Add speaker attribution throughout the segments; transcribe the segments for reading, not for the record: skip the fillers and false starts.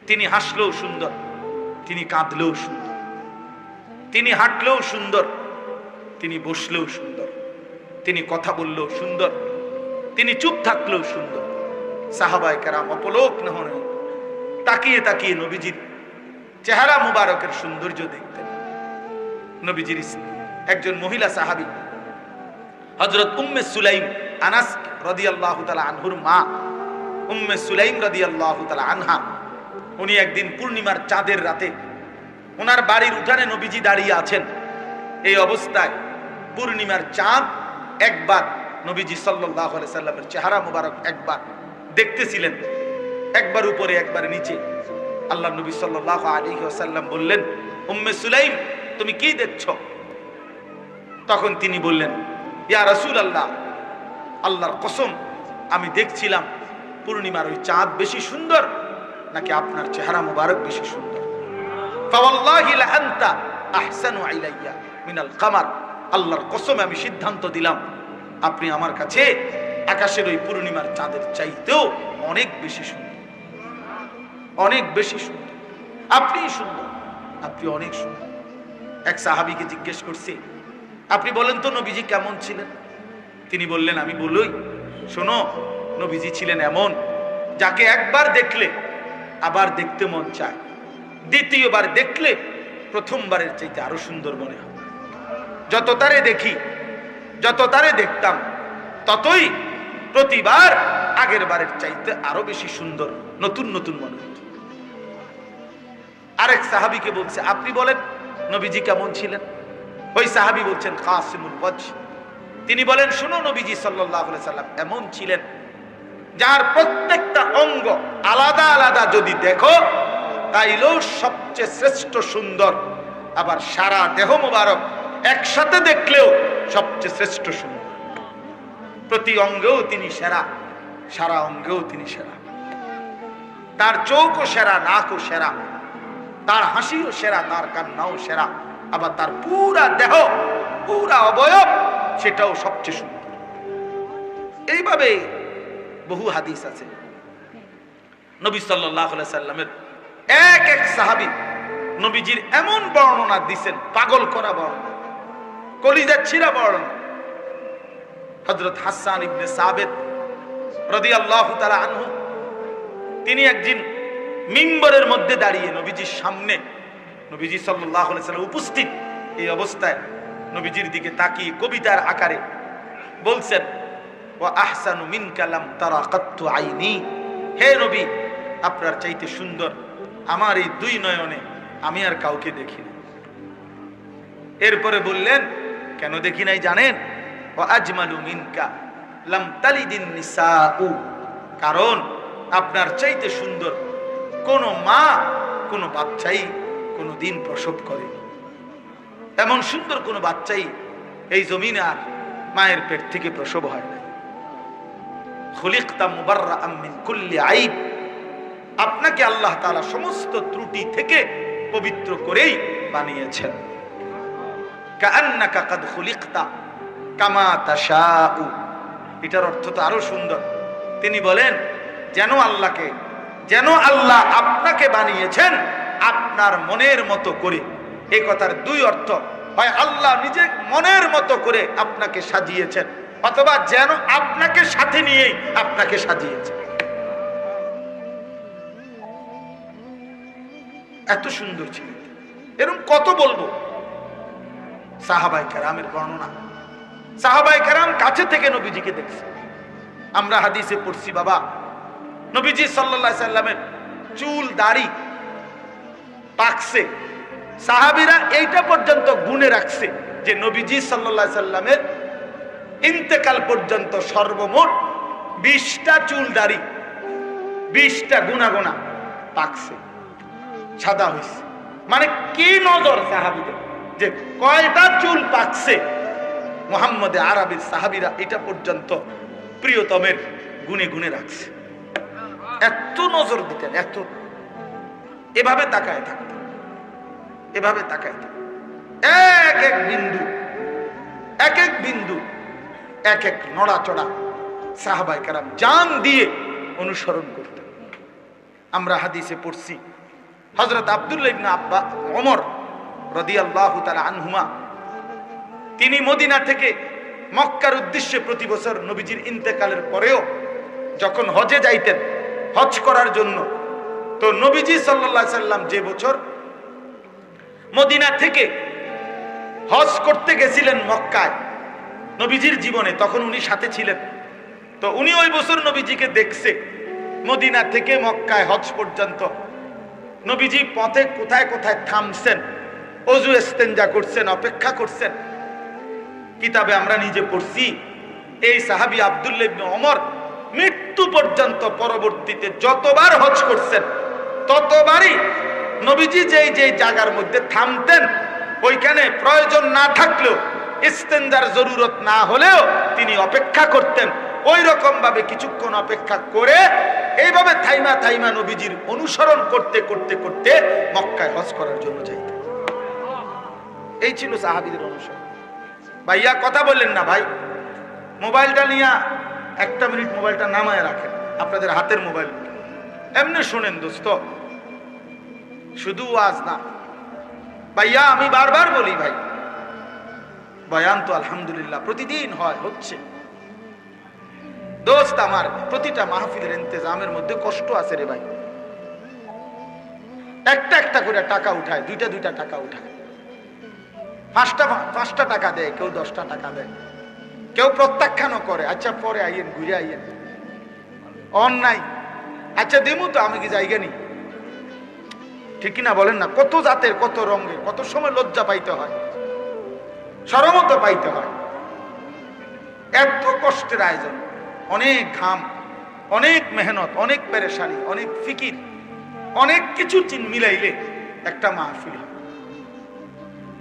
Speaker 1: তিনি হাসলেও সুন্দর, তিনি কাঁদলেও সুন্দর, তিনি হাঁটলেও সুন্দর, তিনি বসলেও সুন্দর, তিনি কথা বললেও সুন্দর, তিনি চুপ থাকলেও সুন্দর। সাহাবায়ে কেরাম অপলোক নহনে তাকিয়ে তাকিয়ে নবীজির চেহারা মুবারকের সৌন্দর্য দেখতেন। নবীজির একজন মহিলা সাহাবী হযরত উম্মে সুলাইম, আনাস রাদিয়াল্লাহু তাআলা আনহুর মা উম্মে সুলাইম রাদিয়াল্লাহু তাআলা আনহা, উনি একদিন পূর্ণিমার চাঁদের রাতে ওনার বাড়ির উঠানে নবীজি দাঁড়িয়ে আছেন। এই অবস্থায় পূর্ণিমার চাঁদ একবার নবীজি সাল্লাল্লাহু আলাইহি সাল্লামের চেহারা মুবারক একবার দেখতেছিলেন, একবার উপরে একবার নিচে। আল্লাহ নবী সাল্লাল্লাহু আলাইহি ওয়াসাল্লাম বললেন, উম্মে সুলাইম তুমি কি দেখছো? তখন তিনি বললেন, ইয়া রাসূলুল্লাহ, আল্লাহর কসম আমি দেখছিলাম পূর্ণিমার ওই চাঁদ বেশি সুন্দর নাকি আপনার চেহারা মুবারক বেশি সুন্দর। ফাওয়াল্লাহি লা আনতা আহসানু ইলাইয়া মিনাল কামার, আল্লাহর কসম আমি সিদ্ধান্ত দিলাম আপনি আমার কাছে আকাশের ওই পূর্ণিমার চাঁদের চাইতেও অনেক বেশি সুন্দর, অনেক বেশি সুন্দর। আপনি সুন্দর, আপনি অনেক সুন্দর। এক সাহাবীকে জিজ্ঞেস করছে, আপনি বলেন তো নবীজি কেমন ছিলেন? তিনি বললেন, আমি বলই শোনো, নবীজি ছিলেন এমন যাকে একবার দেখলে আবার দেখতে মন চায়, দ্বিতীয়বার দেখলে প্রথমবারের চাইতে আরো সুন্দর মনে হয়। যত তারে দেখি, যত তারে দেখতাম, ততই প্রতিবার আগের বারের চাইতে আরো বেশি সুন্দর, নতুন নতুন মনে হতো। আরেক সাহাবীকে বলছে, আপনি বলেন নবীজি কেমন ছিলেন? ওই সাহাবী বলছেন কাসিমুল ওয়াজহ। তিনি বলেন, শুনো, নবীজি সাল্লাল্লাহু আলাইহি সাল্লাম এমন ছিলেন যার প্রত্যেকটা অঙ্গ আলাদা আলাদা যদি দেখো তাইলেও সবচেয়ে শ্রেষ্ঠ সুন্দর, আবার সারা দেহ মোবারক একসাথে দেখলেও সবচেয়ে শ্রেষ্ঠ সুন্দর। প্রতি অঙ্গেও তিনি সেরা, সারা অঙ্গেও তিনি সেরা। তার চোখও সেরা, নাকও সেরা, তার হাসিও সেরা, তার কান্নাও সেরা, আবার তার পুরা দেহ, পুরা অবয়ব সেটাও সবচেয়ে সুন্দর। এইভাবে বহু হাদিস আছে। নবী সাল্লাল্লাহু আলাইহি সাল্লামের এক এক সাহাবী নবীজির এমন বর্ণনা দিয়েছেন, পাগল করা বর্ণনা, কলিজা ছিঁড়া বর্ণনা। হযরত হাসান ইবনে সাবিত রাদিয়াল্লাহু তাআলা আনহু, তিনি একদিন মিম্বরের মধ্যে দাঁড়িয়ে নবীজির সামনে, নবীজি সাল্লাল্লাহু আলাইহি সাল্লাম উপস্থিত, এই অবস্থায় নবীজির দিকে তাকিয়ে কবিতার আকারে বলছেন, ওয়া আহসানু মিনকা লাম তারা কাত্তু আইনি, হে নবী আপনার চাইতে সুন্দর আমার এই দুই নয়নে আমি আর কাউকে দেখি না। এরপরে বললেন, কেন দেখি নাই জানেন? ওয়া আজমালু মিনকা লাম তালিদিন নিসাউ, কারণ আপনার চাইতে সুন্দর কোন মা, কোন বাচ্চাই কোন দিন প্রসব করে। এমন সুন্দর কোন বাচ্চাই এই জমিনে আর মায়ের পেট থেকে প্রসব হয় না। খুলিকতা মুবাররাআম মিন কুল্লি আইব, আপনাকে আল্লাহ তাআলা সমস্ত ত্রুটি থেকে পবিত্র করেই বানিয়েছেন। কাআন্নাকা কাদ খুলিকতা কামা তাশাউ, এটার অর্থ তো আরো সুন্দর। তিনি বলেন, যেন আল্লাহ আপনাকে বানিয়েছেন আপনার মনের মতো করে। এই কথার দুই অর্থ, হয় আল্লাহ নিজে মনের মতো করে আপনাকে সাজিয়েছেন, অথবা যেন আপনাকে সাথে নিয়েই আপনাকে সাজিয়েছেন। এত সুন্দর ছিল। এরকম কত বলবো সাহাবায়ে কেরামের বর্ণনা। সাহাবায়ে কেরাম কাছে থেকে নবীজিকে দেখছে। আমরা হাদিসে পড়ছি, বাবা নবীজি সাল্লাল্লাহু আলাইহি সাল্লামের চুল দাড়ি পাকছে, সাহাবীরা এইটা পর্যন্ত গুনে রাখছে যে নবীজি সাল্লাল্লাহু আলাইহি সাল্লামের ইন্তেকাল পর্যন্ত সর্বমোট 20টা চুল দাড়ি, 20টা গুনা গুনা পাকছে, সাদা হয়েছে। মানে কি নজর সাহাবীদের যে কয়টা চুল পাকছে। মুহাম্মদে আরবির সাহাবীরা এটা পর্যন্ত প্রিয়তমের গুনে গুনে রাখছে। এত নজর দিতেন, এত, এভাবে তাকায় থাকতেন, এভাবে তাকায় থাকতেন। এক এক বিন্দু, এক এক বিন্দু, এক এক নড়াচড়া সাহাবায়ে কেরাম জান দিয়ে অনুসরণ করতেন। আমরা হাদিসে পড়ছি হযরত আব্দুল্লাহ ইবনে ওমর রাদিয়াল্লাহু তাআলা আনহুমা তিনি মদিনা থেকে মক্কার উদ্দেশ্যে প্রতি বছর নবীজির ইন্তেকালের পরেও যখন হজে যাইতেন হজ করার জন্য, তো নবীজি সাল্লাল্লাহু আলাইহি সাল্লাম যে বছর মদিনা থেকে হজ করতে গেছিলেন মক্কায় নবীজির জীবনে, তখন উনি সাথে ছিলেন। তো উনি ওই বছর নবীজিকে দেখছে মদিনা থেকে মক্কায় হজ পর্যন্ত। নবীজি পথে কোথায় কোথায় থামছেন, ওযু ইস্তেঞ্জা করছেন, অপেক্ষা করছেন। কিতাবে আমরা নিজে পড়ছি এই সাহাবী আব্দুল্লাহ ইবনে ওমর মৃত্যু পর্যন্ত পরবর্তীতে যতবার হজ করছেন ততবারই নবীজি যেই যেই জায়গার মধ্যে থামতেন ওইখানে প্রয়োজন না থাকলেও ইস্তেঞ্জার জরুরত না হলেও তিনি অপেক্ষা করতেন। ওই রকম ভাবে কিছুক্ষণ অপেক্ষা করে এইভাবে থাইমা থাইমা নবীজির অনুসরণ করতে করতে করতে মক্কায় হজ করার জন্য যাইতেন। এই ছিল সাহাবীদের অনুসরণ। ভাইয়া কথা বললেন না ভাই, মোবাইলটা নিয়ে একটা মিনিট মোবাইলটা নামায় রাখেন, আপনাদের হাতের মোবাইল এমনি শুনেন দোস্ত, শুধু ওয়াজ না। ভাইয়া আমি বারবার বলি ভাই, বয়ান তো আলহামদুলিল্লাহ প্রতিদিন হয়, হচ্ছে। দোস্ত আমার প্রতিটা মাহফিলের ইন্তেজামের মধ্যে কষ্ট আছে রে ভাই। একটা একটা করে টাকা উঠায়, দুইটা দুইটা টাকা উঠায়, পাঁচটা টাকা দেয়, কেউ 10টা টাকা দেয়, কেউ প্রত্যাখ্যানও করে, আচ্ছা পরে আইয়েন, ঘুরে আইয়েন, অন্যায়, আচ্ছা দিমু তো আমি কি জায়গা নি, ঠিক কিনা বলেন না? কত জাতের, কত রঙের, কত সময় লজ্জা পাইতে হয়, শরমও তো পাইতে হয়। এত কষ্টের আয়োজন, অনেক ঘাম, অনেক মেহনত, অনেক পেরেশানি, অনেক ফিকির, অনেক কিছু মিলাইলে একটা মাহফিল,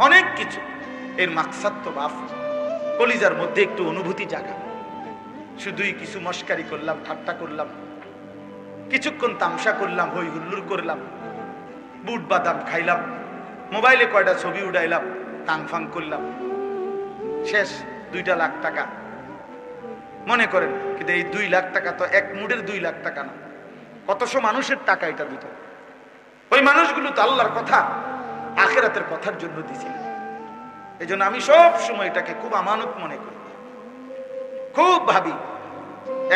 Speaker 1: অনেক কিছু। এর মাকসাদ তো বাপ কলিজার মধ্যে একটু অনুভূতি জাগা। শুধুই কিছু মস্কারি করলাম, ঠাট্টা করলাম, কিছুক্ষণ তামসা করলাম, হই হুল্লুর করলাম, বুট বাদাম খাইলাম, মোবাইলে কয়টা ছবি উঠাইলাম, টাং ফাং করলাম, শেষ 2 লাখ টাকা। মনে করেন কিন্তু এই 2 লাখ টাকা তো এক মুডের 2 লাখ টাকা না, কতশো মানুষের টাকা এটা দিত। ওই মানুষগুলো তো আল্লাহর কথা, আখিরাতের কথার জন্য দিছিলেন। এই জন্য আমি সব সময় এটাকে খুব আমানত মনে করি, খুব ভাবি।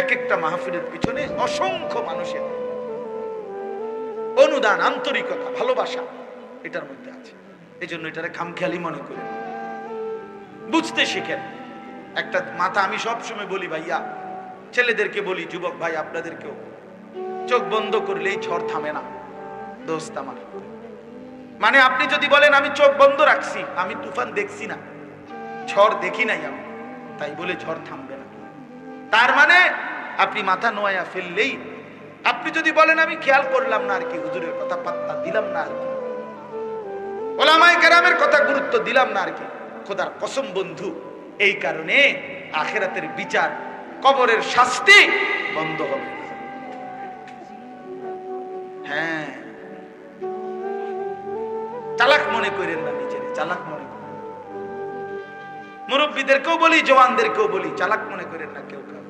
Speaker 1: এক একটা মাহফিলের পিছনে অসংখ্য মানুষের অনুদান, আন্তরিকতা, ভালোবাসা এটার মধ্যে আছে। এই জন্য এটারে খামখেয়ালি মনে করেন, বুঝতে শিখেন। একটা মাথা আমি সব সময় বলি ভাইয়া, ছেলেদেরকে বলি, যুবক ভাই আপনাদেরকেও, চোখ বন্ধ করলেই ঝড় থামে না দোস্ত আমার। মানে আপনি যদি বলেন আমি চোখ বন্ধ রাখছি, আমি তুফান দেখছি না, ঝড় দেখি নাই আমি, তাই বলে ঝড় থামবে না। তার মানে আপনি মাথা নোয়া ফেললেই, আপনি যদি বলেন আমি খেয়াল করলাম না আর কি, হুজুরের কথা পাত্তা দিলাম না আর কি, ওলামায়ে কেরামের কথা গুরুত্ব দিলাম না আর কি, খোদার কসম বন্ধু, এই কারণে আখিরাতের বিচার, কবরের শাস্তি বন্ধ হবে। হ্যাঁ, চালাক মনে করেন না নিজের, চালাক মনে করেন। মুরব্বীদেরকেও বলি, জওয়ানদেরকেও বলি, চালাক মনে করেন না কেউ কাউ।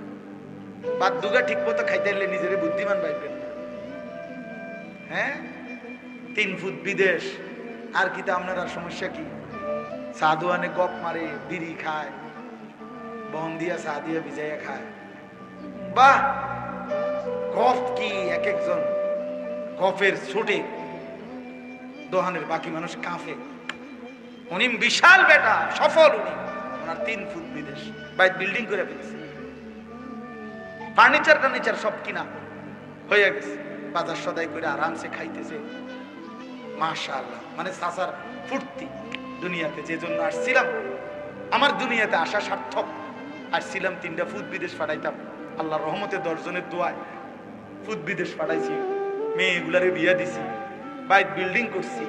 Speaker 1: বাদ দুগা ঠিক মতো খাইতে হলে নিজের বুদ্ধিমান ভাববেন না। হ্যাঁ, 3 ফুট বিদেশ, আর কি তা আপনার সমস্যা কি? সাধুয়ানে গপ মারে, বিড়ি খায়, বন দিয়া চা দিয়া ভিজাইয়া খায়। বাহ, গপ কি! এক একজন গপের ছুটে দোহানের বাকি মানুষ কাঁপে। উনি বিশাল বেটা, সফল উনি, ওনার 3 ফুট বিদেশ, বাইক বিল্ডিং করে ফেলেছে, ফার্নিচার সব কিনা হয়ে গেছে, বাজার সদাই করে আরামসে খাইতেছে। মাশাআল্লাহ, মানে চাচার ফুর্তি। দুনিয়াতে যে জন্য আসছিলাম, আমার দুনিয়াতে আসা সার্থক। আসছিলাম 3টা ফুট বিদেশ পাঠাইতাম, আল্লাহর রহমতে 10 জনের দোয়ায় ফুট বিদেশ পাঠাইছি, মেয়েগুলারে বিয়া দিছি, বাইক বিল্ডিং করছি,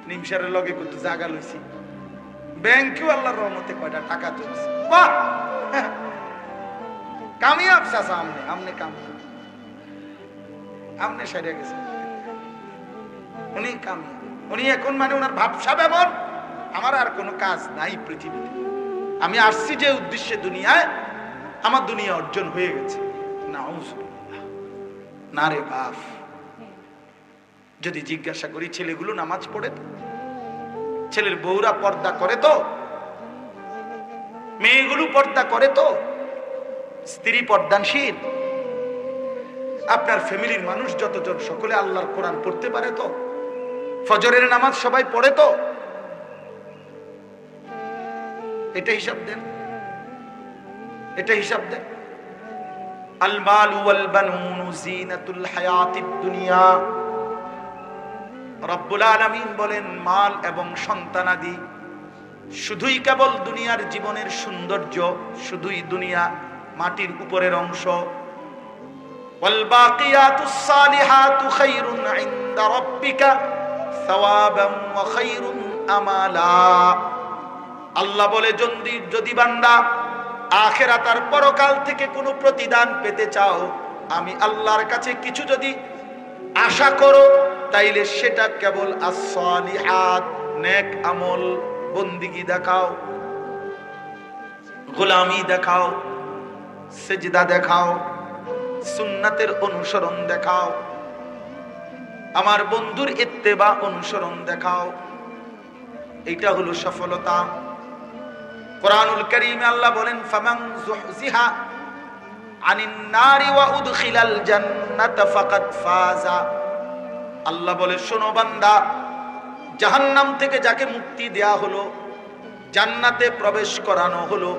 Speaker 1: নিমসারের লগে কত জায়গা লইছি, ব্যাংকেও আল্লাহর রহমতে কয়টা টাকা তুলছি। বাহ, কামিয়াব চাচা, আমনে কামিয়াব, আমনে সাইডে গেছে, উনি কামিয়াব। উনি এখন মানে ওনার ভাবসাব এমন, আমার আর কোনো কাজ নাই পৃথিবীতে, আমি আসছি যে উদ্দেশ্যে দুনিয়ায়, আমার দুনিয়া অর্জন হয়ে গেছে। নাউজুবিল্লাহ, না রে বাপ, যদি জিজ্ঞাসা করি ছেলেগুলো নামাজ পড়ে তো? ছেলের বউরা পর্দা করে তো? মেয়েগুলো পর্দা করে তো? স্ত্রী পর্দানশীল? আপনার ফ্যামিলির মানুষ যতজন সকলে আল্লাহর কোরআন পড়তে পারে তো? ফজরের নামাজ সবাই পড়ে তো? এটা হিসাব দেন, এটা হিসাব দেন। আল মালু ওয়াল বানুন জিনাতুল হায়াতিদ দুনিয়া। রব্বুল আলামিন বলেন, মাল এবং সন্তানাদি শুধুই কেবল দুনিয়ার জীবনের সৌন্দর্য, শুধুই দুনিয়া মাটির উপরের অংশ। ওয়াল বাকিয়াতুস সালিহাতু খায়রুন ইনদা রাব্বিকা সাওয়াবান ওয়া খায়রুন আমালা। আল্লাহ বলে, যদি বান্দা আখিরাত আর পরকাল থেকে কোনো প্রতিদান পেতে চাও, আমি আল্লাহর কাছে কিছু যদি আশা করো, তাইলে সেটা কেবল as-salihat, নেক আমল, বন্দিগি দেখাও, গোলামি দেখাও, সিজদা দেখাও, সুন্নাতের অনুসরণ দেখাও, আমার বন্ধুর ইত্তেবা অনুসরণ দেখাও। এইটা হলো সফলতা। কোরআনুল কারীমে আল্লাহ বলেন, ফামান যুহজিহা আনিন নারি ওয়া উদখিলাল জান্নাতা ফাকাদ ফাজা। আল্লাহ বলে, শোনো বান্দা, জাহান্নাম থেকে যাকে মুক্তি দেয়া হলো, জান্নাতে প্রবেশ করানো হলো,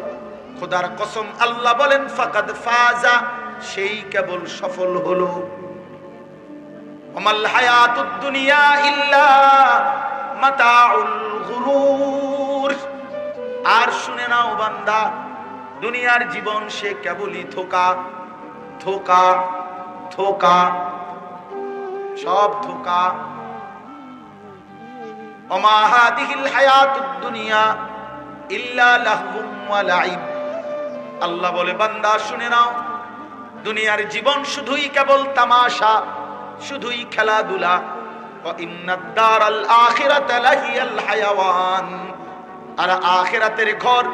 Speaker 1: খোদার কসম আল্লাহ বলেন ফাকাদ ফাজা, সেই কেবল সফল হলো। ওমাল হায়াতুদ দুনিয়া ইল্লা মাতাউল গুরুর। আর শুনে নাও বান্দা, দুনিয়ার জীবন সে কেবলই ধোঁকা, ধোঁকা, ধোঁকা, সব ধোঁকা। ওমা হাদিহিল হায়াতুদ দুনিয়া ইল্লা লাহবুম ওয়া লাইব। আল্লাহ বলে, বান্দা শুনে নাও, দুনিয়ার জীবন শুধুই কেবল তামাশা, শুধুই খেলাধুলা। ওয়া ইন্নাদ দারাল আখিরাতা লাহিয়াল হায়াওয়ান। আর আখিরাতের ঘর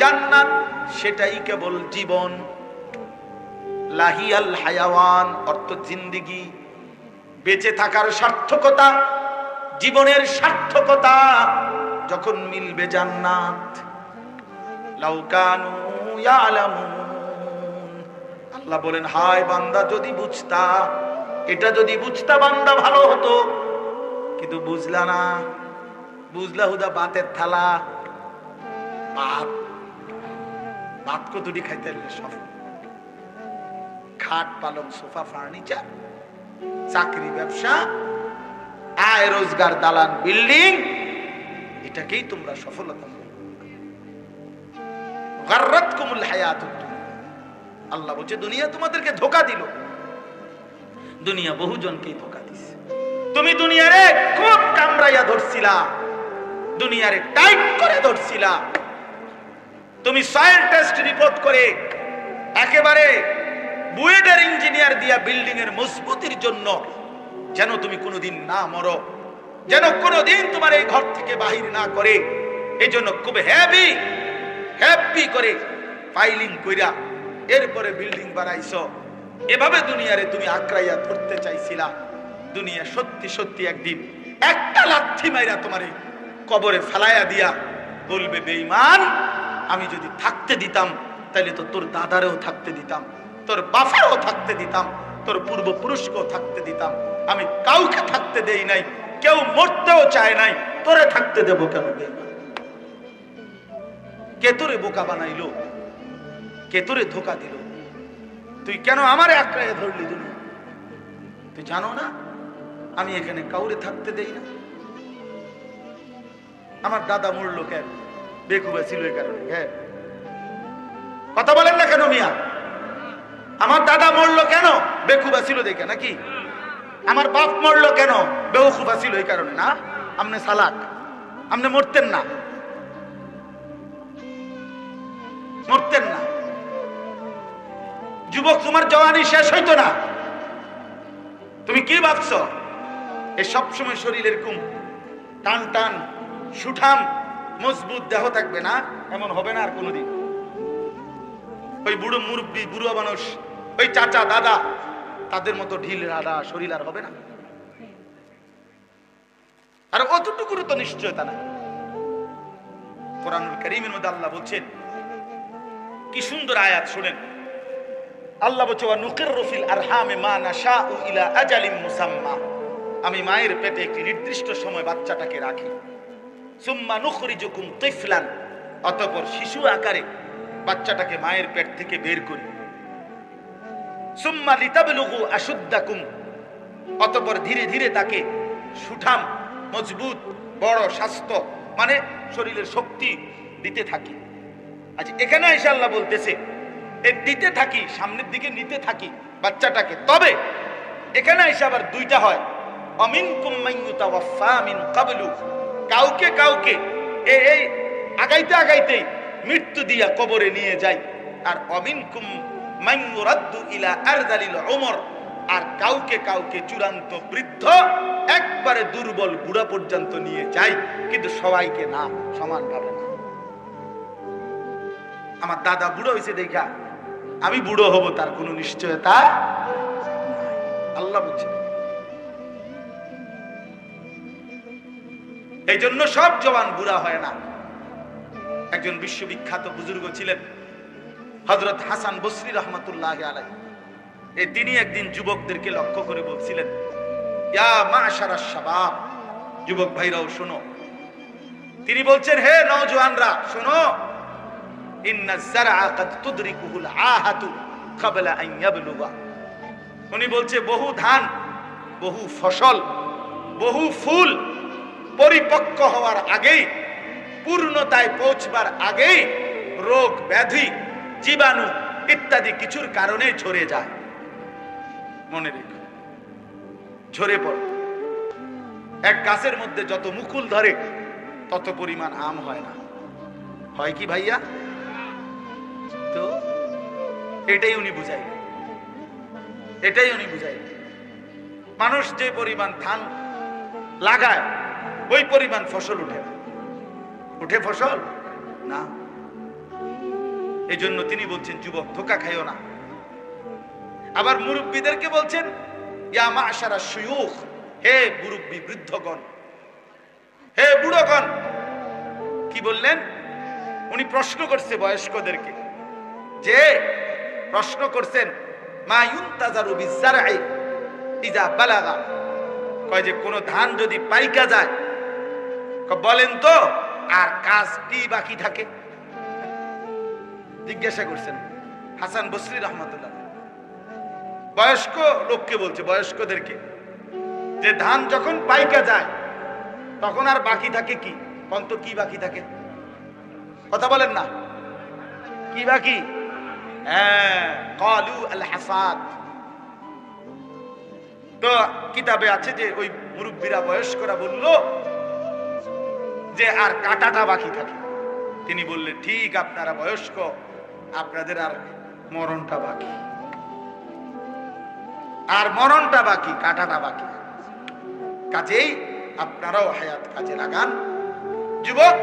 Speaker 1: জান্নাত, সেটাই কেবল জীবন। লাহিয়াল হায়াওয়ান অর্থ জিন্দেগি, বেঁচে থাকার সার্থকতা, জীবনের সার্থকতা যখন মিলবে জান্নাত। লাউ কানু ইয়ালামুন। আল্লাহ বলেন, হায় বান্দা, যদি বুঝতা, এটা যদি বুঝতা বান্দা ভালো হতো, কিন্তু বুঝলা না। বুঝলা হুদা ভাতের থালা, ভাত, ভাত কতটি খাইতে সব, খাট পালং সোফা ফার্নিচার, চাকরি ব্যবসা, আয় রোজগার, দালান বিল্ডিং, এটাকেই তোমরা সফলতা মনে করো। গাররাতকুমুল হায়াতুদ দুনিয়া। আল্লাহ বলছে, দুনিয়া তোমাদেরকে ধোঁকা দিল। দুনিয়া বহুজনকেই ধোঁকা দিছে। তুমি দুনিয়ারে খুব কামড়াইয়া ধরছিলা, দুনিয়ারে টাইট করে ধরছিলা। তুমি সয়েল টেস্ট রিপোর্ট করে একেবারে বুয়েটের ইঞ্জিনিয়ার দিয়া বিল্ডিং এর মজবুতির জন্য, যেন তুমি কোনোদিন না মরো, যেন কোনোদিন তোমার এই ঘর থেকে বাহির না করে, এই জন্য খুব হেভি হেভি করে ফাইলিং কইরা এরপরে বিল্ডিং বানাইছো। এভাবে দুনিয়ারে তুমি আঁকড়াইয়া ধরতে চাইছিলা। দুনিয়া সত্যি সত্যি একদিন একটা লাথি মাইরা তোমারে কবরে ফেলাইয়া দিয়া বলবে, বেঈমান, আমি যদি থাকতে দিতাম তাহলে তো তোর দাদারেও থাকতে দিতাম, তোর বাফারও থাকতে দিতাম, তোর পূর্বপুরুষকেও থাকতে দিতাম। আমি কাউকে থাকতে দেই নাই, কেউ মরতেও চায় নাই, তোরে থাকতে দেব কেন? বেঈমান, কে তোরে বোকা বানাইলো? কে তোরে ধোকা দিল? তুই কেন আমারে আঁকড়াইয়া ধরলি? দুনিয়া তুই জানো না আমি এখানে কাউরে থাকতে দেই না? আমার দাদা মরলো কেন? বেকুবা ছিল এই কারণে। হ্যাঁ, কথা বলেন না কেন মিয়া? আমার দাদা মরলো কেন? বেকুবা ছিল দেখে নাকি? আমার বাপ মরলো কেন? বেউকুফা ছিল এই কারণে না? আমনে সালাক, আমনে মরতেন না, মরতেন না। যুবক, তোমার জওয়ানি শেষ হইতো না। তুমি কি ভাবছো এই সব সময় শরীর এরকম টান টান সুঠাম মজবুত দেহ থাকবে না? এমন হবে না আর কোনোদিন। ওই বুড়ো মুরব্বী, বুড়ো মানুষ, ওই চাচা দাদা, তাদের মতো ঢিল রাডা শরীর আর হবে না। আর অতটুকুর তো নিশ্চয়তা নাই। কোরআনুল কারীমের মধ্যে আল্লাহ বলছেন, কি সুন্দর আয়াত শুনেন। আল্লাহ বলছে, ওয়া নুকিররু ফিল আরহামে মা নাশাউ ইলা আজালিম মুসাম্মা, আমি মায়ের পেটে একটি নির্দিষ্ট সময় বাচ্চাটাকে রাখি। সুম্মা নুখরিজুকুম তিফলান, অতঃপর শিশু আকারে বাচ্চাটাকে মায়ের পেট থেকে বের করি। সুম্মা লিতাবলুগু আশুদ্দাকুম, অতঃপর ধীরে ধীরে তাকে সুঠাম, মজবুত, বড় স্বাস্থ্য মানে শরীরের শক্তি দিতে থাকি। আচ্ছা, এখানে এসে আল্লাহ বলতেছে এই দিতে থাকি, সামনের দিকে নিতে থাকি বাচ্চাটাকে। তবে এখানে এসে আবার দুইটা হয়, অমিনকুম মান ইউতাওয়াফা মিন ক্বাবলু, কাউকে কাউকে এই আগাইতে আগাইতে মৃত্যু দিয়া কবরে নিয়ে যায়। আর অমিনকুম মান ইউরাদ্দু ইলা আরযালিল উমর, আর কাউকে কাউকে চূড়ান্ত বৃদ্ধ একবারে দুর্বল বুড়া পর্যন্ত নিয়ে যায়, কিন্তু সবাইকে না, সমান ভাবে না। আমার দাদা বুড়ো হয়েছে দেখা আমি বুড়ো হব তার কোনো নিশ্চয়তা আল্লাহ বলছেন। এই জন্য সব জওয়ান বুড়া হয় না। একজন বিশ্ববিখ্যাত বুজুর্গ ছিলেন হযরত হাসান বসরি রহমাতুল্লাহ আলাইহি। তিনি একদিন যুবকদেরকে লক্ষ্য করে বলছিলেন, ইয়া মাশারাশ শাবাব, যুবক ভাইরাও শোনো। তিনি বলছেন, হে নওজওয়ানরা শোনো, ইন্নাজ যারআ কাদ তুদরিকুহুল আহাতু ক্বাবলা আন ইয়াবলুগা। উনি বলছে বহু ধান, বহু ফসল, বহু ফুল পরিপক্ক হওয়ার আগেই, পূর্ণতায় পৌঁছবার আগেই রোগ ব্যাধি, জীবাণু ইত্যাদি কিছুর কারণে ঝরে যায়। মনে রেখো, ঝরে পড়ে। এক গাছের মধ্যে যত মুকুল ধরে তত পরিমাণ আম হয় না, হয় কি ভাইয়া? তো এটাই উনি বুঝাই, এটাই উনি বুঝাই। মানুষ যে পরিমাণ ধান লাগায় ওই পরিমাণ ফসল উঠে না, উঠে ফসল না। এই জন্য তিনি বলছেন, যুবক ধোঁকা খাইও না। আবার মুরব্বীদেরকে বলছেন, ইয়া মাশারা শুয়ুখ, হে মুরব্বী বৃদ্ধগণ, হে বুড়োগণ। কি বললেন? উনি প্রশ্ন করছে বয়স্কদেরকে, যে প্রশ্ন করছেন, মা ইউনতাজারু বিযারঈ ইযা বালাগা, কয় যে কোন ধান যদি পাইকা যায়, বলেন তো আর কাজ কি বাকি থাকে? জিজ্ঞাসা করছেন হাসান বসরি রহমাতুল্লাহ। বয়স্ক লোককে বলছে, বয়স্কদেরকে, যে ধান যখন পাইকা যায় তখন আর বাকি থাকে কি? অন্ত কি বাকি থাকে? কথা বলেন না, কি বাকি? হ্যাঁ, ক্বালু আল হাসাদ। তো কিতাবে আছে যে ওই মুরব্বীরা, বয়স্করা বলল যে আর কাটাটা বাকি থাকে। তিনি বললেন, ঠিক, আপনারা বয়স্ক, আপনাদের আর মরণটা বাকি, আর মরণটা বাকি, কাটাটা বাকি। কাজেই আপনারাও হায়াত কাজে লাগান। যুবক,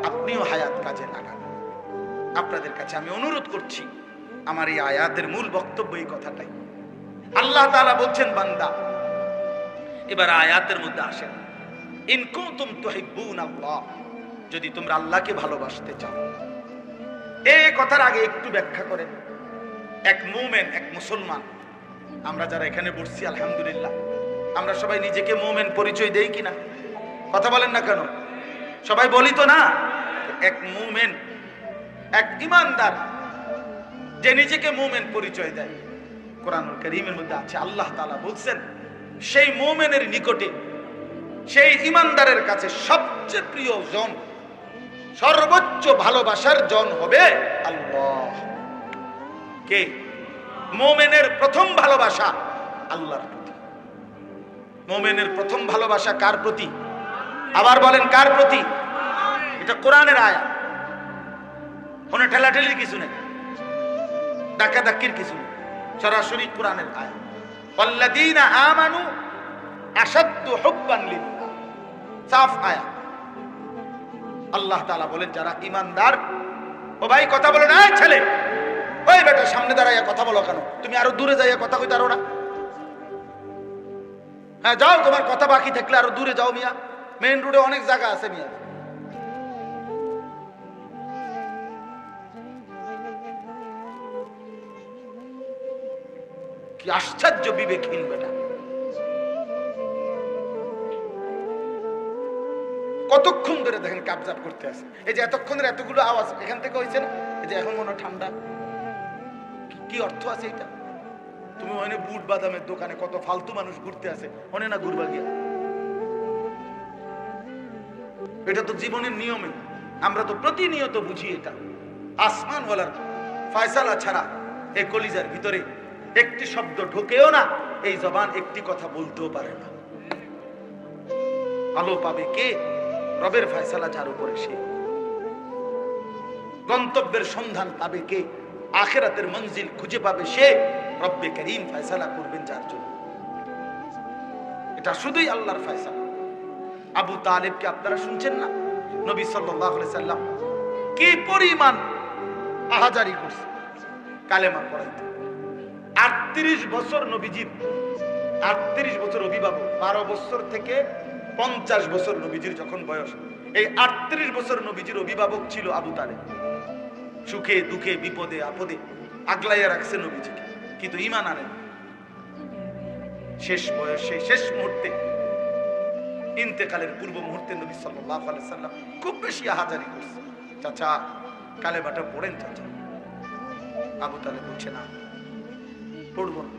Speaker 1: আপনিও হায়াত কাজে লাগান। আপনাদের কাছে আমি অনুরোধ করছি, আমার এই আয়াতের মূল বক্তব্য এই কথাটাই। আল্লাহ তাআলা বলছেন, বান্দা এবার আয়াতের মধ্যে আসেন, ইন কুনতুম তুহিব্বুনাল্লাহ, যদি তোমরা আল্লাহকে ভালোবাসতে চাও। এই কথার আগে একটু ব্যাখ্যা করেন। এক মুমিন, এক মুসলমান, আমরা যারা এখানে বসছি আলহামদুলিল্লাহ, আমরা সবাই নিজেকে মুমিন পরিচয় দেই কিনা? কথা বলেন না কেন? সবাই বলি তো না? এক মুমিন, এক ঈমানদার যে নিজেকে মুমিন পরিচয় দেয়, কোরআনুল কারীমের মধ্যে আছে, আল্লাহ তাআলা বলছেন, সেই মুমিনের নিকটে, সেই ঈমানদারের কাছে সবচেয়ে প্রিয় জন, সর্বোচ্চ ভালোবাসার জন হবে আল্লাহ। কে? মুমিনের প্রথম ভালোবাসা আল্লাহর প্রতি। মুমিনের প্রথম ভালোবাসা কার প্রতি? আবার বলেন, কার প্রতি? এটা কোরআনের আয়াত, কোনো ঠেলাঠেলির কিছু নেই, ডাকাডাকির কিছু নেই, সরাসরি কোরআনের আয়াত। ওয়াল্লাযীনা আমানু আশাদ্দু হুব্বান লিল্লাহ, সাফ আয়াত। আল্লাহ তাআলা বলেন, যারা ঈমানদার, ও ভাই কথা বলো না, ছেলে, ওই বেটা সামনে দাঁড়াইয়া কথা বলো কেন? তুমি আরো দূরে যাইয়া কথা কইতারো না? হ্যাঁ যাও, তোমার কথা বাকি থাকলে আরো দূরে যাও মিয়া, মেইন রোডে অনেক জায়গা আছে মিয়া। কি আশ্চর্য বিবেকহীন বেটা। কতক্ষণ ধরে দেখেন কাবজাব করতে আছে। এই যে এতক্ষণের এতগুলো আওয়াজ এখান থেকে হয়েছে না, এই যে এখন মনে ঠান্ডা, কি অর্থ আছে এটা? তুমি ওখানে বুট বাদামের দোকানে কত ফালতু মানুষ ঘুরতে আছে, ওনে না ঘুরবা গিয়া? এটা তো জীবনের নিয়মে, আমরা তো প্রতিনিয়ত বুঝি এটা। আসমানওয়ালার ফয়সালা ছাড়া এই কলিজার ভিতরে একটি শব্দ ঢোকেও না, এই জবান একটি কথা বলতেও পারে না। আলো পাবে কে? রবের ফয়সালা যার উপরে সে। গন্তব্যের সন্ধান পাবে কে? আখিরাতের মঞ্জিল খুঁজে পাবে সে। রব্বে করিম ফয়সালা করবেন যার জন্য। এটা শুধুই আল্লাহর ফয়সালা। আবু তালেবকে আপনারা শুনছেন না? নবী সাল্লাল্লাহু আলাইহি সাল্লাম কি পরিমাণ আহাজারি করছে কালেমা পড়াইতে। 38 বছর নবীজির, 38 বছর অভিভাবক, 12 বছর থেকে 50 বছর নবীজির যখন বয়স, এই 38 বছর নবীজির অভিভাবক ছিল আবু তালেব। সুখে দুঃখে বিপদে আপদে আগলাইয়া রাখছে নবীজিকে, কিন্তু ঈমান আনেন। শেষ বয়সে শেষ মুহূর্তে, ইন্তেকালের পূর্ব মুহূর্তে নবী সাল্লাল্লাহু আলাইহি সাল্লাম খুব বেশি আহাজারি করছে, চাচা কালেমাটা পড়েন চাচা। আবু তালেব বলছে না, পড়বো না,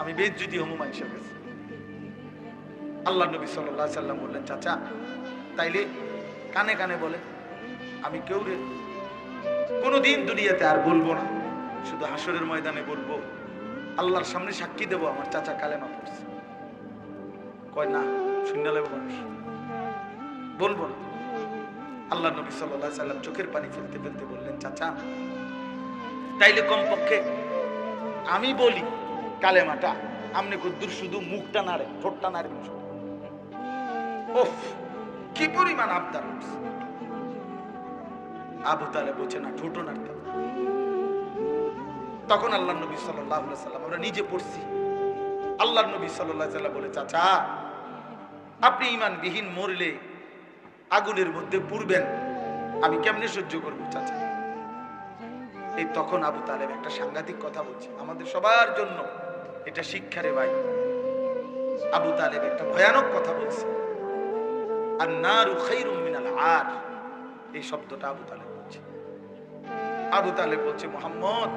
Speaker 1: আমি বেজ্জতি হমু মানুষের কাছে। আল্লাহ নবী সাল্লাল্লাহু আলাইহি সাল্লাম বললেন, চাচা তাইলে কানে কানে বলে, আমি কেউ রে কোনোদিন দুনিয়াতে আর বলবো না, শুধু হাসরের ময়দানে বলবো, আল্লাহর সামনে সাক্ষী দেবো আমার চাচা কালেমা পড়ছে। কয় না, শুনে নেব মানুষ, বলবো না। আল্লাহ নবী সাল্লাল্লাহু আলাইহি সাল্লাম চোখের পানি ফেলতে ফেলতে বললেন, চাচা তাইলে কমপক্ষে আমি বলি কালেমাটা, আপনি কদ্দুর শুধু মুখটা নাড়ে, ঠোঁটটা নাড়ে। ওফ, কি পরিমাণ আবদার করছে। আবু তালেব বলছে না, ঠোঁটও নাড়তে। তখন আল্লাহ নবী সাল্লাল্লাহু আলাইহি সাল্লাম, আমরা নিজে পড়ছি, আল্লাহ নবী সাল্লাল্লাহু আলাইহি সাল্লাম বলে, চাচা আপনি ঈমানবিহীন মরলে আগুনের মধ্যে পুড়বেন, আমি কেমনে সহ্য করব চাচা? এই তখন আবু তালেব একটা সাংঘাতিক কথা বলছে, আমাদের সবার জন্য এটা শিক্ষারে ভাই। আবু তালেব একটা ভয়ানক কথা বলছে, আন-নারু খায়রুম মিনাল আর। এই শব্দটা আবু তালেব বলছে। আবু তালেব বলছে, মুহাম্মদ,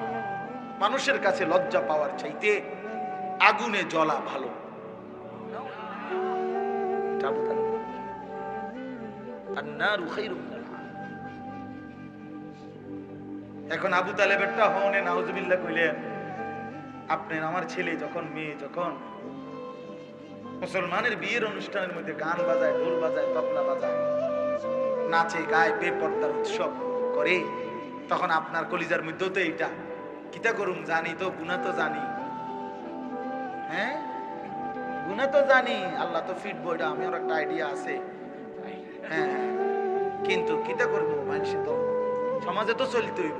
Speaker 1: মানুষের কাছে লজ্জা পাওয়ার চাইতে আগুনে জ্বলা ভালো। আবু তালেব, আন-নারু খায়রুম মিনাল আর। এখন আবু তালেবেরটা হনে নাউজুবিল্লাহ কইলেন, আপনার আমার ছেলে যখন, মেয়ে যখন মুসলমানের বিয়ের অনুষ্ঠানের মধ্যে গান বাজায়, ঢোল বাজায়, তবলা বাজায়, নাচে গায়ে, বেপর্দার উৎসব করে, তখন আপনার কলিজার মধ্যেও তো এইটা কিতা করুম, জানি তো গুনাহ তো জানি, হ্যাঁ গুনাহ তো জানি, আল্লাহ তো ফিটবো, এটা আমার একটা আইডিয়া আছে, হ্যাঁ কিন্তু কিতা করবো, মানুষ তো সমাজে তো চলিতে হইব,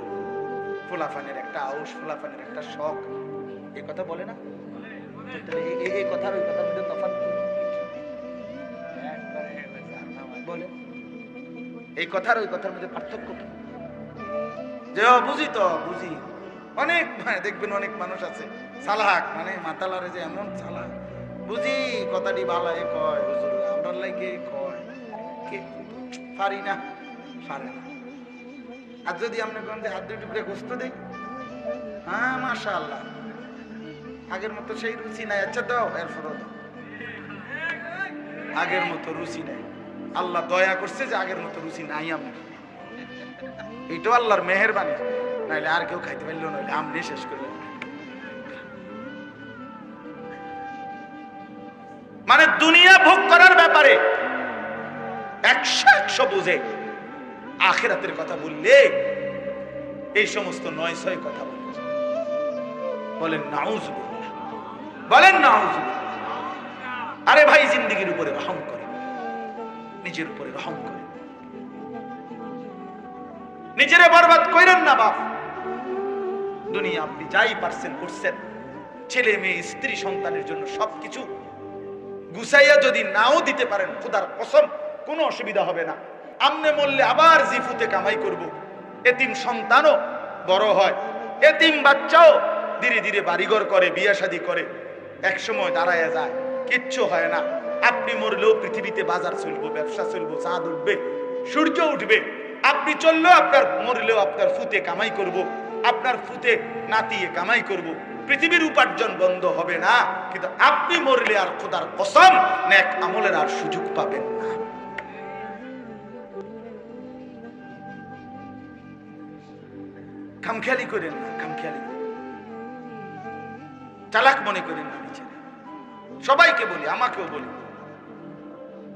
Speaker 1: ফুলাফানের একটা আউশ, ফুলাফানের একটা শখ, এই কথা বলে না? এই কথার ওই কথার মধ্যে তফাৎ বলে, এই কথার ওই কথার মধ্যে পার্থক্য কি? যে বুঝি তো বুঝি, অনেক দেখবেন অনেক মানুষ আছে চালাক, মানে মাতালারে যে এমন চালাক, বুঝি কথাটি ভালাই কয়, হুজুর আমরা লাগে কয়, কে পারি না, পারে না। আর যদি আপনি কোন হাত দুই টুকরে গোস্ত দেই, হ্যাঁ মাশাআল্লাহ, আগের মতো সেই রুচি নাই, আচ্ছা দাও, এরপরও দাও, আগের মতো রুচি নাই। আল্লাহ দয়া করছে যে আগের মতো রুচি নাই আমি, এইটাও আল্লাহর মেহেরবানি, নাইলে আর কেউ খাইতে পারলো, নইলে আমনি শেষ করলেন। মানে দুনিয়া ভোগ করার ব্যাপারে 100 বুঝে, আখিরাতের কথা বললে এই সমস্ত 9-6 কথা বলে। বলেন নাউজুবিল্লাহ, বলেন নাউজুবিল্লাহ। আরে ভাই, জিন্দেগির উপরে রহম করে, নিজের উপরে রহম করে, নিজেরে বরবাদ কইরেন না বাপ। দুনিয়া আপনি যাই পারছেন করছেন, ছেলে মেয়ে স্ত্রী সন্তানের জন্য সবকিছু গুছাইয়া যদি নাও দিতে পারেন, খোদার কসম কোনো অসুবিধা হবে না। আমনে মরলে আবার জিফুতে কামাই করব। এতিম সন্তানও বড় হয়, এতিম বাচ্চাও ধীরে ধীরে বাড়িঘর করে, বিয়ে শাদী করে, একসময় দাঁড়ায় যায়, কিচ্ছু হয় না। আপনি মরলেও পৃথিবীতে বাজার চলবো, ব্যবসা চলবো, চাঁদ উঠবে, সূর্য উঠবে। আপনি চললেও আপনার, মরলেও আপনার ফুতে কামাই করব, আপনার ফুতে নাতিয়ে কামাই করব। পৃথিবীর উপার্জন বন্ধ হবে না, কিন্তু আপনি মরলে আর খোদার কসম নেক আমলের আর সুযোগ পাবেন না। খামখেয়ালি করেন না, খামখেয়ালি করেন, চালাক মনে করেন না নিজেরা। সবাইকে বলি, আমাকেও বলি,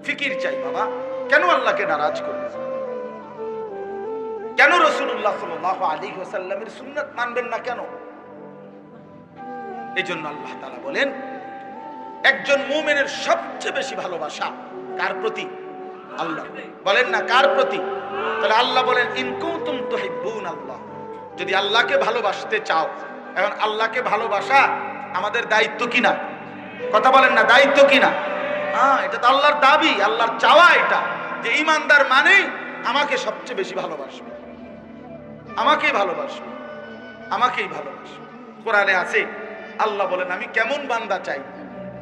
Speaker 1: ফিকির চাই বাবা। কেন আল্লাহকে নারাজ করবেন? কেন রাসূলুল্লাহ সাল্লাল্লাহু আলাইহি ওয়াসাল্লামের সুন্নাত মানবেন না কেন? এই জন্য আল্লাহ তাআলা বলেন, একজন মুমিনের সবচেয়ে বেশি ভালোবাসা কার প্রতি? আল্লাহ। বলেন না কার প্রতি? তাহলে আল্লাহ বলেন, ইন কুনতুম তুহিব্বুন আল্লাহ, যদি আল্লাহকে ভালোবাসতে চাও। এখন আল্লাহকে ভালোবাসা আমাদের দায়িত্ব কিনা? কথা বলেন না, দায়িত্ব কিনা? হ্যাঁ, এটা তো আল্লাহর দাবি, আল্লাহর চাওয়া এটা, যে ঈমানদার মানে আমাকে সবচেয়ে বেশি ভালোবাসবে, আমাকেই ভালোবাসবে, আমাকেই ভালোবাসবে। কোরআনে আছে, আল্লাহ বলেন আমি কেমন বান্দা চাই?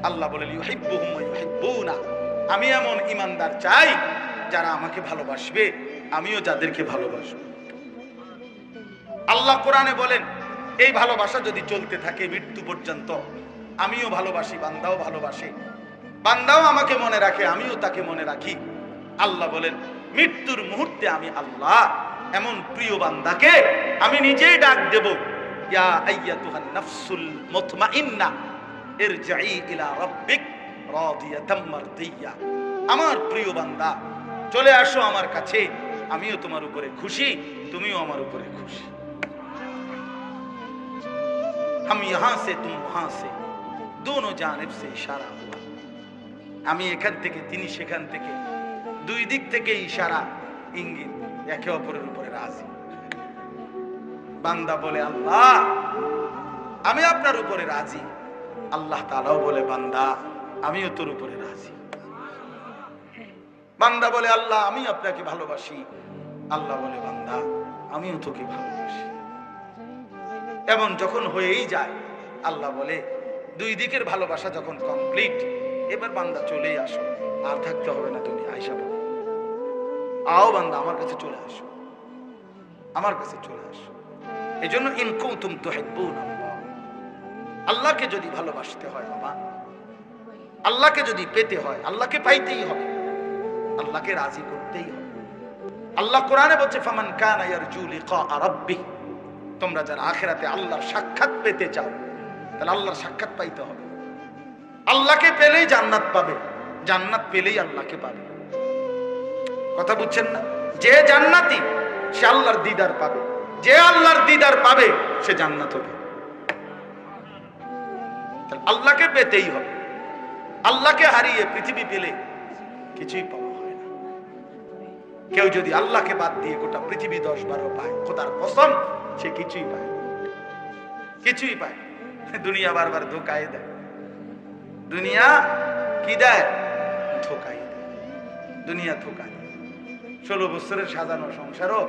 Speaker 1: আল্লাহ বলেন ইউহিব্বুহুম ওয়া ইউহিব্বুনা, আমি এমন ঈমানদার চাই যারা আমাকে ভালোবাসবে, আমিও যাদেরকে ভালোবাসবো। আল্লাহ কোরআনে বলেন, এই ভালোবাসা যদি চলতে থাকে মৃত্যু পর্যন্ত, আমিও ভালোবাসি, বান্দাও ভালোবাসে, বান্দাও আমাকে মনে রাখে, আমিও তাকে মনে রাখি। আল্লাহ বলেন, মৃত্যুর মুহূর্তে আমি আল্লাহ এমন প্রিয় বান্দাকে আমি নিজেই ডাক দেব, ইয়া আইয়াতুহান নাফসুল মুতমাইন্না ইরজিই ইলা রাব্বিক রাদিয়াতাম মারদিয়া। আমার প্রিয় বান্দা, চলে আসো আমার কাছে, আমিও তোমার উপরে খুশি, তুমিও আমার উপরে খুশি। हम यहां से तुम वहां से दोनों जानिब से इशारा हुआ। আমি এখান থেকে, তিনি সেখান থেকে, দুই দিক থেকে ইশারা, ইঙ্গিত, একে অপরের উপরে রাজি। বান্দা বলে আল্লাহ আমি আপনার উপরে রাজি, আল্লাহ তাআলাও বলে বান্দা আমিও তোর উপরে রাজি। বান্দা বলে আল্লাহ আমি আপনাকে ভালোবাসি, আল্লাহ বলে বান্দা আমিও তোকে ভালোবাসি। এমন যখন হয়েই যায়, আল্লাহ বলে দুই দিকের ভালোবাসা যখন কমপ্লিট, এবার বান্দা চলেই আসো, আর থাকতে হবে না, তুমি আইসা বলো, আও বান্দা আমার কাছে চলে আসো, আমার কাছে চলে আসো। এই জন্য ইন কুনতুম তুহিব্বুন আল্লাহ, আল্লাহকে যদি ভালোবাসতে হয় বাবা, আল্লাহকে যদি পেতে হয়, আল্লাহকে পাইতেই হবে, আল্লাহকে রাজি করতেই হবে। আল্লাহ কোরআনে বলছে, ফামান কানা ইয়ারজু লিকা রাব্বিহ, তোমরা যারা আখিরাতে আল্লাহর সাক্ষাৎ পেতে চাও, তাহলে আল্লাহর সাক্ষাৎ পাইতে হবে। আল্লাহকে পেলেই জান্নাত পাবে, জান্নাত পেলেই আল্লাহকে পাবে। কথা বুঝছেন না? যে জান্নাতি সে আল্লাহর দিদার পাবে, যে আল্লাহর দিদার পাবে সে জান্নাত হবে। আল্লাহকে পেতেই হবে। আল্লাহকে হারিয়ে পৃথিবী পেলে কিছুই পাওয়া হয় না। কেউ যদি আল্লাহকে বাদ দিয়ে গোটা পৃথিবী 10-12 পায়, খোদার কসম সে কিছুই পায়, কিছুই পায়। দুনিয়া বারবার ধোকায় দেয়, দুনিয়া কি দেয়? ধোকাই দেয়, দুনিয়া ধোকা দেয়। 16 বছরের সাজানো সংসারও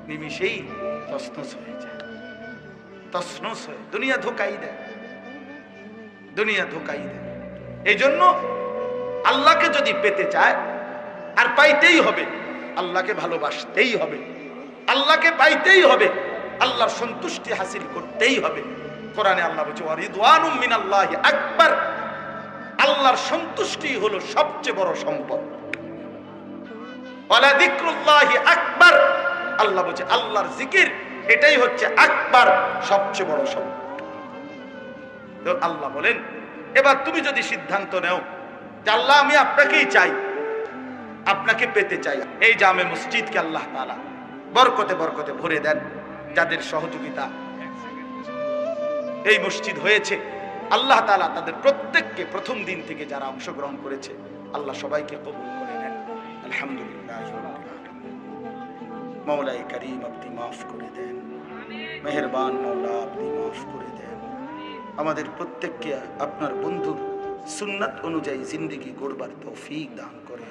Speaker 1: নিমিষেই তছনছ হয়ে যায়, তছনছ হয়ে, দুনিয়া ধোকাই দেয়, দুনিয়া ধোকাই দেয়। এই জন্য আল্লাহকে যদি পেতে চায়, আর পাইতেই হবে, আল্লাহকে ভালোবাসতেই হবে, আল্লাহকে পাইতেই হবে, আল্লাহর সন্তুষ্টি হাসিল করতেই হবে। কোরআনে আল্লাহ বলছে, ওয়া রিদওয়ানুম মিনাল্লাহি আকবার, আল্লাহর সন্তুষ্টি হলো সবচেয়ে বড় সম্পদ। ওয়ালা যিকরুল্লাহি আকবার, আল্লাহ বলছে আল্লাহর জিকির এটাই হচ্ছে আকবার, সবচেয়ে বড় সম্পদ। তো আল্লাহ বলেন, এবার তুমি যদি সিদ্ধান্ত নেও যে আল্লাহ আমি আপনাকেই চাই, আপনাকে পেতে চাই, এই জামে মসজিদকে আল্লাহ তাআলা বরকতে বরকতে ভরে দেন। যাদের সহযোগিতা এই মসজিদ হয়েছে, আল্লাহ তাআলা তাদের প্রত্যেককে প্রথম দিন থেকে যারা অংশগ্রহণ করেছে, আল্লাহ সবাইকে কবুল করে নেন। আলহামদুলিল্লাহ। মওলাই করিম আপনি মাফ করে দেন, মেহেরবান মওলা আপনি মাফ করে দেন। আমাদের প্রত্যেককে আপনার বন্ধুর সুন্নাত অনুযায়ী জিন্দেগি গড়বার তৌফিক দান করে।